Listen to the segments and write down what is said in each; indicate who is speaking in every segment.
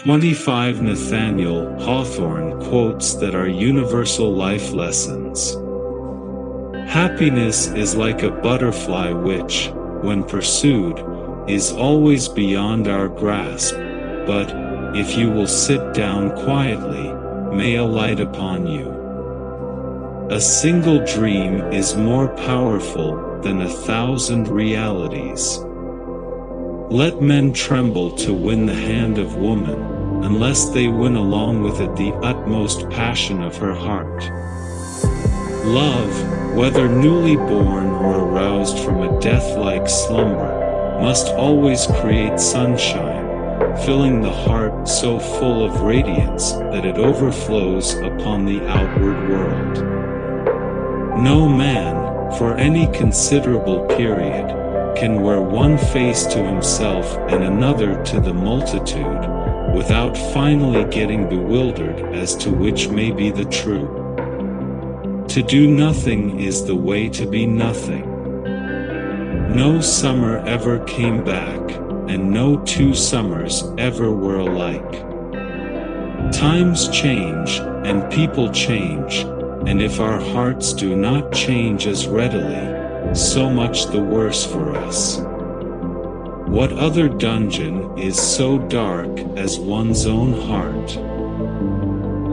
Speaker 1: 25 Nathaniel Hawthorne quotes that are universal life lessons. Happiness is like a butterfly which, when pursued, is always beyond our grasp, but, if you will sit down quietly, may alight upon you. A single dream is more powerful than 1,000 realities. Let men tremble to win the hand of woman, unless they win along with it the utmost passion of her heart. Love, whether newly born or aroused from a death-like slumber, must always create sunshine, filling the heart so full of radiance that it overflows upon the outward world. No man, for any considerable period, can wear one face to himself and another to the multitude, without finally getting bewildered as to which may be the true. To do nothing is the way to be nothing. No summer ever came back, and no two summers ever were alike. Times change, and people change, and if our hearts do not change as readily, so much the worse for us. What other dungeon is so dark as one's own heart?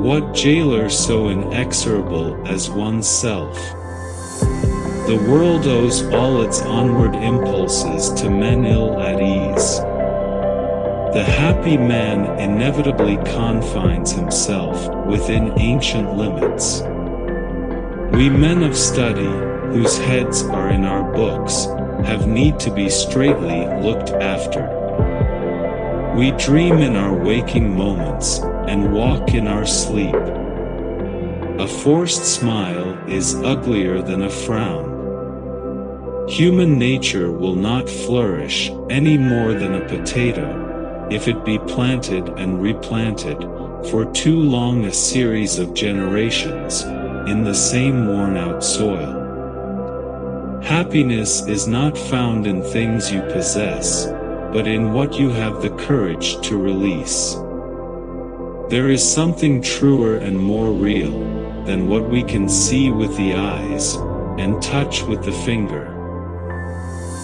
Speaker 1: What jailer so inexorable as oneself? The world owes all its onward impulses to men ill at ease. The happy man inevitably confines himself within ancient limits. We men of study, whose heads are in our books, have need to be straightly looked after. We dream in our waking moments, and walk in our sleep. A forced smile is uglier than a frown. Human nature will not flourish any more than a potato, if it be planted and replanted, for too long a series of generations, in the same worn-out soil. Happiness is not found in things you possess, but in what you have the courage to release. There is something truer and more real than what we can see with the eyes and touch with the finger.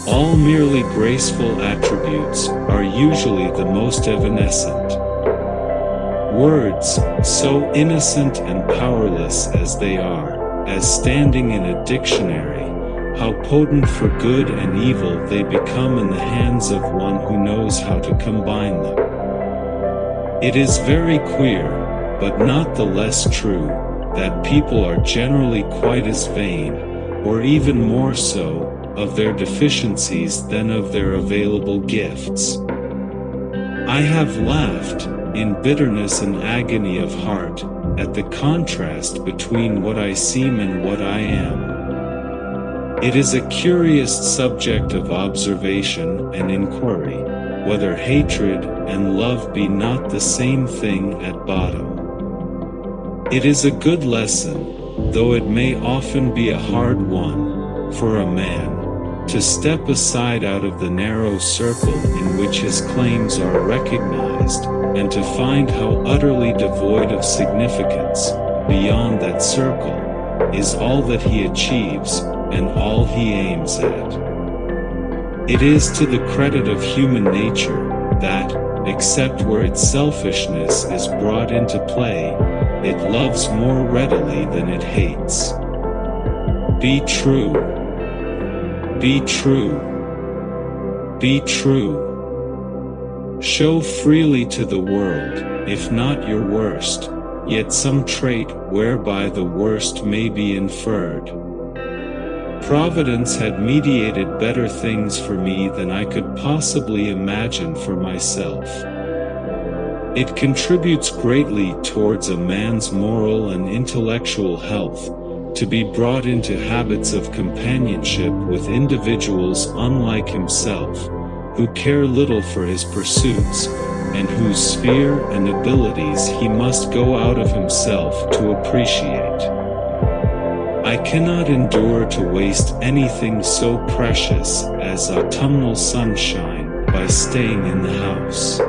Speaker 1: All merely graceful attributes are usually the most evanescent. Words, so innocent and powerless as they are, as standing in a dictionary, how potent for good and evil they become in the hands of one who knows how to combine them. It is very queer, but not the less true, that people are generally quite as vain, or even more so, of their deficiencies than of their available gifts. I have laughed, in bitterness and agony of heart, at the contrast between what I seem and what I am. It is a curious subject of observation and inquiry, whether hatred and love be not the same thing at bottom. It is a good lesson, though it may often be a hard one, for a man to step aside out of the narrow circle in which his claims are recognized, and to find how utterly devoid of significance, beyond that circle, is all that he achieves, and all he aims at. It is to the credit of human nature, that, except where its selfishness is brought into play, it loves more readily than it hates. Be true. Be true. Be true. Show freely to the world, if not your worst, yet some trait whereby the worst may be inferred. Providence had mediated better things for me than I could possibly imagine for myself. It contributes greatly towards a man's moral and intellectual health, to be brought into habits of companionship with individuals unlike himself, who care little for his pursuits, and whose sphere and abilities he must go out of himself to appreciate. I cannot endure to waste anything so precious as autumnal sunshine by staying in the house.